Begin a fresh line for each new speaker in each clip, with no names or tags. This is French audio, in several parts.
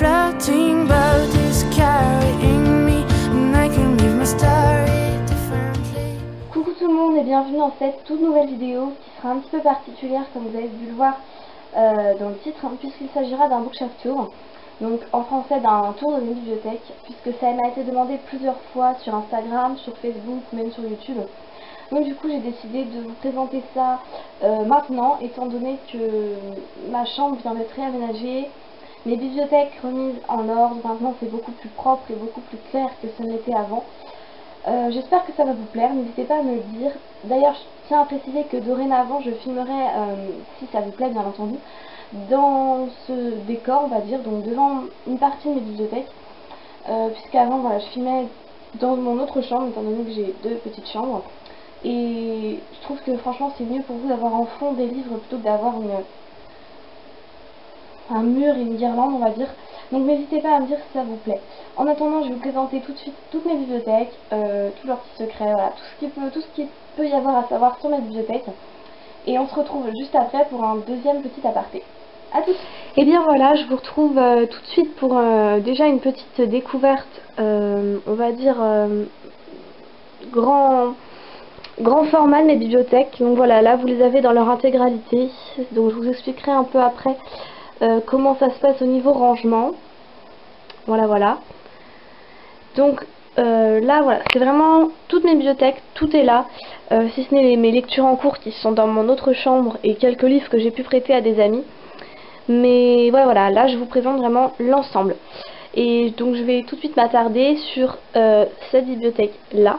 floating boat is carrying me, and I can live my story differently.
Coucou tout le monde et bienvenue dans cette toute nouvelle vidéo qui sera un petit peu particulière comme vous avez pu le voir dans le titre, puisqu'il s'agira d'un bookshelf tour, donc en français d'un tour de mes bibliothèques, puisque ça m'a été demandé plusieurs fois sur Instagram, sur Facebook, même sur YouTube. Donc du coup j'ai décidé de vous présenter ça maintenant, étant donné que ma chambre vient d'être réaménagée, mes bibliothèques remises en ordre, maintenant c'est beaucoup plus propre et beaucoup plus clair que ce n'était avant. J'espère que ça va vous plaire, n'hésitez pas à me le dire. D'ailleurs je tiens à préciser que dorénavant je filmerai, si ça vous plaît bien entendu, dans ce décor on va dire, donc devant une partie de mes bibliothèques, puisqu'avant voilà, je filmais dans mon autre chambre étant donné que j'ai deux petites chambres. Et je trouve que franchement c'est mieux pour vous d'avoir en fond des livres plutôt que d'avoir un mur et une guirlande on va dire. Donc n'hésitez pas à me dire si ça vous plaît. En attendant je vais vous présenter tout de suite toutes mes bibliothèques, tous leurs petits secrets, voilà, tout ce qui peut y avoir à savoir sur mes bibliothèques. Et on se retrouve juste après pour un deuxième petit aparté. A tout de suite. Et bien voilà, je vous retrouve tout de suite pour déjà une petite découverte, on va dire grand format de mes bibliothèques. Donc voilà, là vous les avez dans leur intégralité, donc je vous expliquerai un peu après comment ça se passe au niveau rangement. Voilà. Donc là voilà, c'est vraiment toutes mes bibliothèques, tout est là, si ce n'est mes lectures en cours qui sont dans mon autre chambre et quelques livres que j'ai pu prêter à des amis. Mais ouais, voilà, là je vous présente vraiment l'ensemble. Et donc je vais tout de suite m'attarder sur cette bibliothèque là,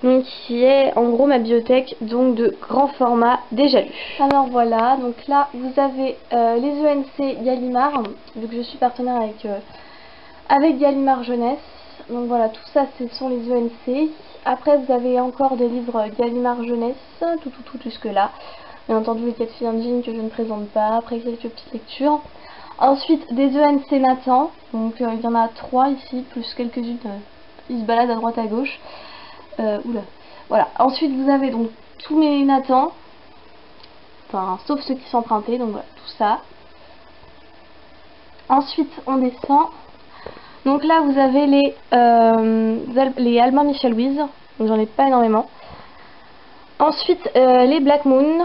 donc qui est en gros ma bibliothèque donc de grand format déjà lu. Alors voilà, donc là vous avez les ENC Gallimard, vu que je suis partenaire avec Gallimard Jeunesse. Donc voilà, tout ça ce sont les ENC. Après vous avez encore des livres Gallimard Jeunesse, tout jusque là. Bien entendu les 4 filles Engine que je ne présente pas, après quelques petites lectures. Ensuite des ENC Nathan, donc il y en a 3 ici, plus quelques-unes qui se baladent à droite à gauche. Oula. Voilà. Ensuite vous avez donc tous mes Nathan, enfin sauf ceux qui sont empruntés, donc voilà, tout ça. Ensuite on descend. Donc là vous avez les Albin Michel Louise, donc j'en ai pas énormément. Ensuite les Black Moon.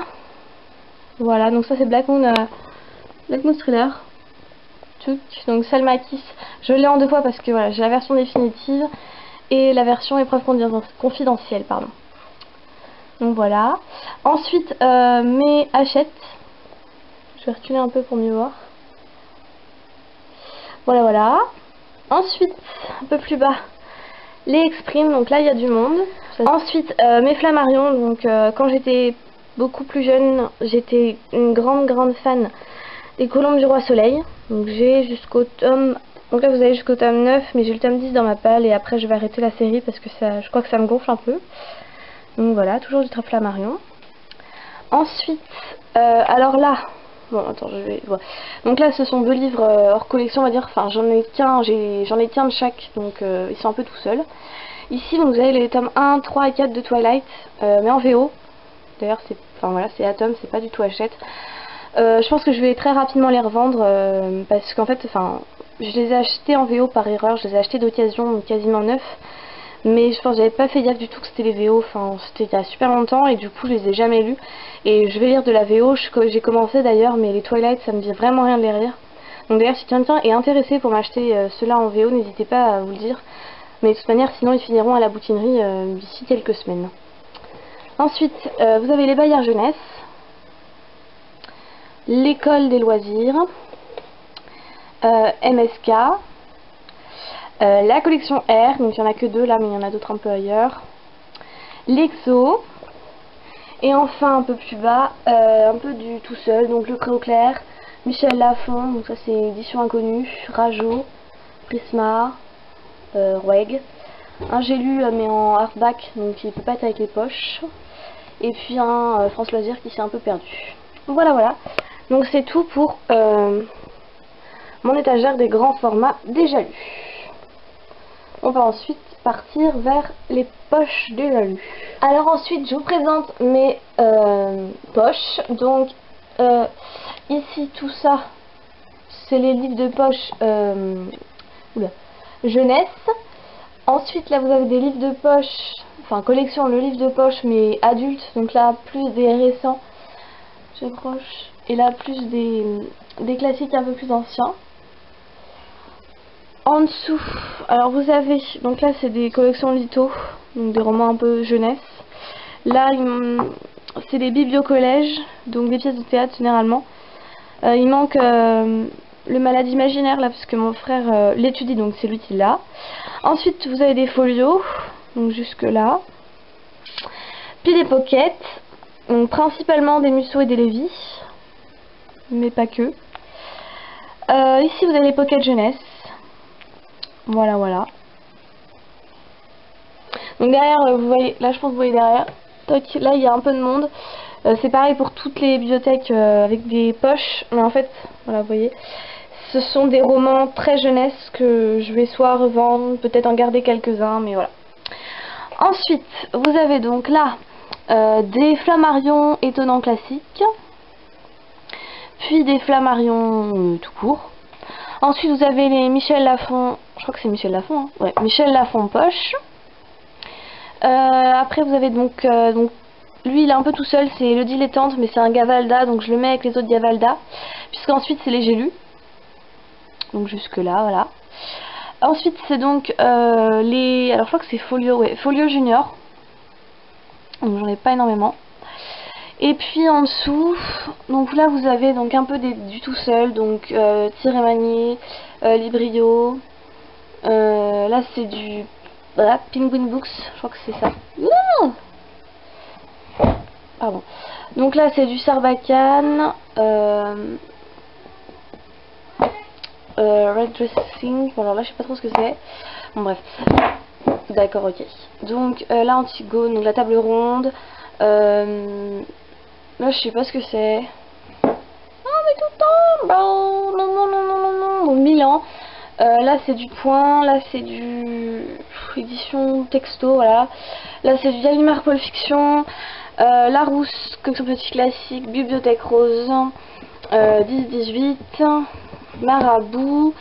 Voilà, donc ça c'est Black Moon Thriller. Donc Salma Kiss, je l'ai en 2 fois parce que voilà, j'ai la version définitive et la version épreuve confidentielle, pardon. Donc voilà. Ensuite mes Hachette. Je vais reculer un peu pour mieux voir. Voilà. Ensuite, un peu plus bas, les Exprime, donc là il y a du monde. Ensuite mes Flammarion, donc quand j'étais beaucoup plus jeune, j'étais une grande fan des Colombes du Roi Soleil. Donc j'ai jusqu'au tome, donc là vous avez jusqu'au tome 9, mais j'ai le tome 10 dans ma palle et après je vais arrêter la série parce que ça, je crois que ça me gonfle un peu. Donc voilà, toujours du Flammarion. Ensuite, alors là, bon attends, je vais voir. Donc là ce sont 2 livres hors collection on va dire, enfin j'en ai qu'un, j'en ai qu'un de chaque, donc ils sont un peu tout seuls. Ici donc vous avez les tomes 1, 3 et 4 de Twilight, mais en VO. D'ailleurs c'est Atom, c'est pas du tout Hachette. Je pense que je vais très rapidement les revendre parce qu'en fait je les ai achetés en VO par erreur, je les ai achetés d'occasion quasiment neufs. Mais je pense que j'avais pas fait gaffe du tout que c'était les VO, enfin c'était il y a super longtemps et du coup je les ai jamais lus. Et je vais lire de la VO, j'ai commencé d'ailleurs, mais les Twilight ça me dit vraiment rien de les lire. Donc d'ailleurs si quelqu'un est intéressé pour m'acheter ceux-là en VO, n'hésitez pas à vous le dire. Mais de toute manière sinon ils finiront à la bouquinerie d'ici quelques semaines. Ensuite vous avez les Bayard Jeunesse, l'école des loisirs, MSK, la collection R, donc il n'y en a que 2 là mais il y en a d'autres un peu ailleurs, l'Exo, et enfin un peu plus bas, un peu du tout seul, donc le Creux au clair, Michel Lafon, donc ça c'est édition inconnue, Rajo, Prisma, Roeg, un j'ai lu mais en hardback donc il peut pas être avec les poches, et puis un France Loisirs qui s'est un peu perdu. Voilà, donc c'est tout pour mon étagère des grands formats déjà lus. On va ensuite partir vers les poches déjà lues. Alors ensuite je vous présente mes poches. Donc ici tout ça c'est les livres de poche jeunesse. Ensuite là vous avez des livres de poche, enfin collection le livre de poche mais adulte, donc là plus des récents, j'approche, et là plus des classiques un peu plus anciens. En dessous, alors vous avez, donc là c'est des collections litho, donc des romans un peu jeunesse. Là c'est des bibliocollèges, donc des pièces de théâtre généralement. Il manque le malade imaginaire là parce que mon frère l'étudie, donc c'est lui qui l'a. Ensuite vous avez des folios, donc jusque là. Puis des pockets, donc principalement des Musso et des Lévis, mais pas que. Ici vous avez les pockets jeunesse. Voilà, voilà. Donc derrière, vous voyez, là je pense que vous voyez derrière, toc, là il y a un peu de monde. C'est pareil pour toutes les bibliothèques avec des poches, mais en fait, voilà, vous voyez, ce sont des romans très jeunesse que je vais soit revendre, peut-être en garder quelques-uns, mais voilà. Ensuite, vous avez donc là des Flammarion étonnants classiques, puis des Flammarion tout court. Ensuite, vous avez les Michel Lafon, je crois que c'est Michel Lafon, hein, ouais, Michel Lafon poche. Après, vous avez donc lui, il est un peu tout seul, c'est le dilettante, mais c'est un Gavalda, donc je le mets avec les autres Gavalda, puisqu'ensuite c'est les J'ai lus. Donc jusque là, voilà. Ensuite, c'est donc alors je crois que c'est Folio, ouais, Folio Junior. Donc j'en ai pas énormément. Et puis en dessous, donc là vous avez donc un peu du tout seul, donc Tir-et-Manier, Librio, là c'est du voilà, Penguin Books, je crois que c'est ça. Pardon. Donc là c'est du Sarbacane, Red Dressing, bon alors là je sais pas trop ce que c'est, bon bref, d'accord, ok. Donc là Antigo, donc la table ronde, là je sais pas ce que c'est. Ah mais tout le temps, non, non, non, non, non, non. Donc Milan. Là c'est du point, là c'est du édition texto, voilà. Là c'est du Gallimard Pôle Fiction, Larousse, collection petit classique, Bibliothèque Rose, 10-18, Marabout,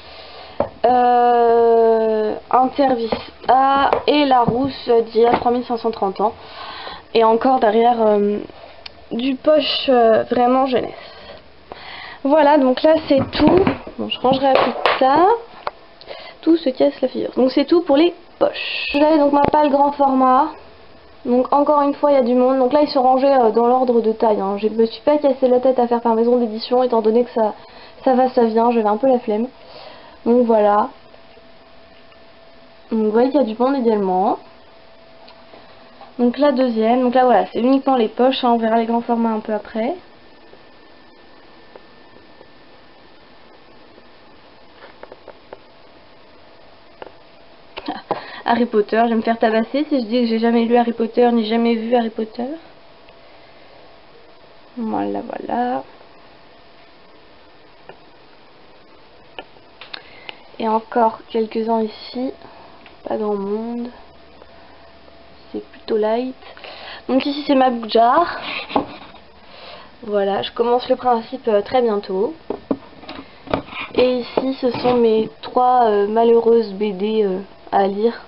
Intervice A et Larousse d'il y a 3530 ans. Et encore derrière du poche vraiment jeunesse. Voilà, donc là c'est tout. Bon, je rangerai plus tard. Tout se casse la figure. Donc c'est tout pour les poches. Vous avez donc ma palle grand format. Donc encore une fois il y a du monde. Donc là ils sont rangés dans l'ordre de taille, hein. Je me suis pas cassé la tête à faire par maison d'édition étant donné que ça va, ça vient. J'avais un peu la flemme. Donc voilà. Donc vous voyez qu'il y a du monde également. Donc la deuxième. Donc là voilà, c'est uniquement les poches, hein. On verra les grands formats un peu après. Harry Potter, je vais me faire tabasser si je dis que j'ai jamais lu Harry Potter ni jamais vu Harry Potter. Voilà, voilà. Et encore quelques-uns ici. Pas grand monde. C'est plutôt light. Donc ici c'est ma book jar. Voilà, je commence le principe très bientôt. Et ici ce sont mes 3 malheureuses BD à lire.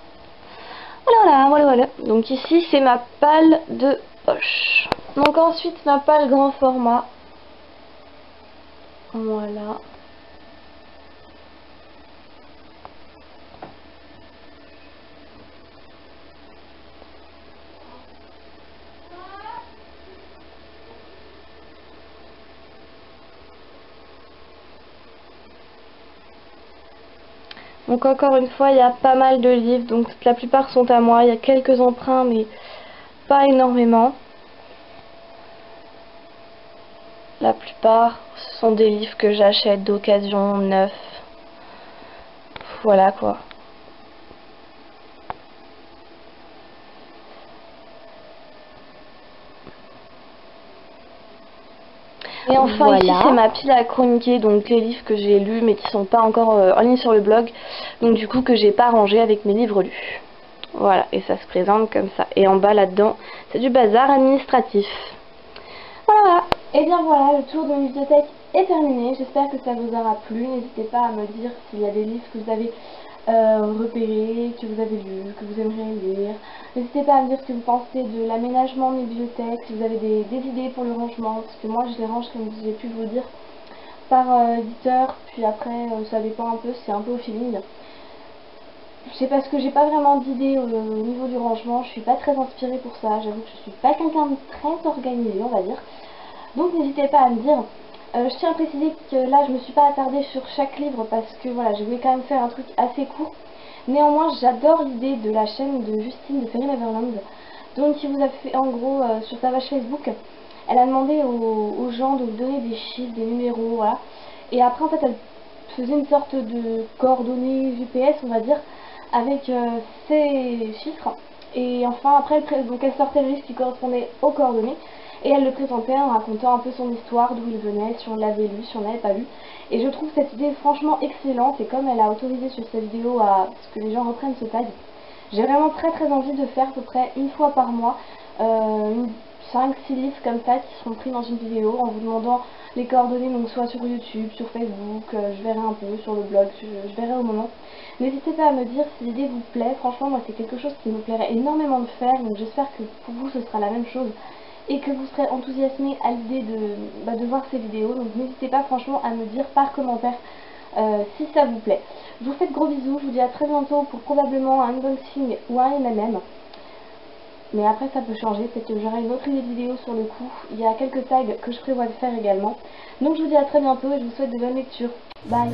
Voilà, voilà, voilà. Donc ici c'est ma palle de poche. Donc ensuite ma palle grand format. Voilà. Donc encore une fois, il y a pas mal de livres, donc la plupart sont à moi. Il y a quelques emprunts, mais pas énormément. La plupart, ce sont des livres que j'achète d'occasion, neufs. Voilà quoi. Et enfin voilà. Ici c'est ma pile à chroniquer, donc les livres que j'ai lus mais qui sont pas encore en ligne sur le blog, donc du coup que j'ai pas rangé avec mes livres lus. Voilà, et ça se présente comme ça. Et en bas là-dedans, c'est du bazar administratif. Voilà, voilà. Et bien voilà, le tour de la bibliothèque est terminée. J'espère que ça vous aura plu. N'hésitez pas à me dire s'il y a des livres que vous avez repérés, que vous avez lus, que vous aimeriez lire. N'hésitez pas à me dire ce que vous pensez de l'aménagement de mes bibliothèques, si vous avez des idées pour le rangement, parce que moi je les range comme j'ai pu vous dire par éditeur, puis après ça dépend un peu, c'est un peu au feeling. C'est parce que j'ai pas vraiment d'idée au niveau du rangement, je suis pas très inspirée pour ça, j'avoue que je suis pas quelqu'un de très organisé, on va dire. Donc n'hésitez pas à me dire. Je tiens à préciser que là je me suis pas attardée sur chaque livre parce que voilà, je voulais quand même faire un truc assez court. Néanmoins j'adore l'idée de la chaîne de Justine de Fairy Neverland. Donc qui vous a fait en gros sur sa page Facebook, elle a demandé aux gens de vous donner des chiffres, des numéros, voilà. Et après en fait elle faisait une sorte de coordonnées GPS on va dire avec ces chiffres. Et enfin après elle sortait le livre qui correspondait aux coordonnées. Et elle le présentait en racontant un peu son histoire, d'où il venait, si on l'avait lu, si on n'avait pas lu. Et je trouve cette idée franchement excellente. Et comme elle a autorisé sur sa vidéo à ce que les gens reprennent ce tag, j'ai vraiment très envie de faire à peu près une fois par mois 5-6 livres comme ça qui seront pris dans une vidéo en vous demandant les coordonnées, donc soit sur YouTube, sur Facebook, je verrai un peu, sur le blog, je verrai au moment. N'hésitez pas à me dire si l'idée vous plaît. Franchement moi c'est quelque chose qui me plairait énormément de faire, donc j'espère que pour vous ce sera la même chose et que vous serez enthousiasmé à l'idée de voir ces vidéos. Donc n'hésitez pas franchement à me dire par commentaire si ça vous plaît. Je vous fais de gros bisous, je vous dis à très bientôt pour probablement un unboxing ou un MMM. Mais après ça peut changer, peut-être que j'aurai une autre idée de vidéo sur le coup. Il y a quelques tags que je prévois de faire également. Donc je vous dis à très bientôt et je vous souhaite de bonnes lectures. Bye.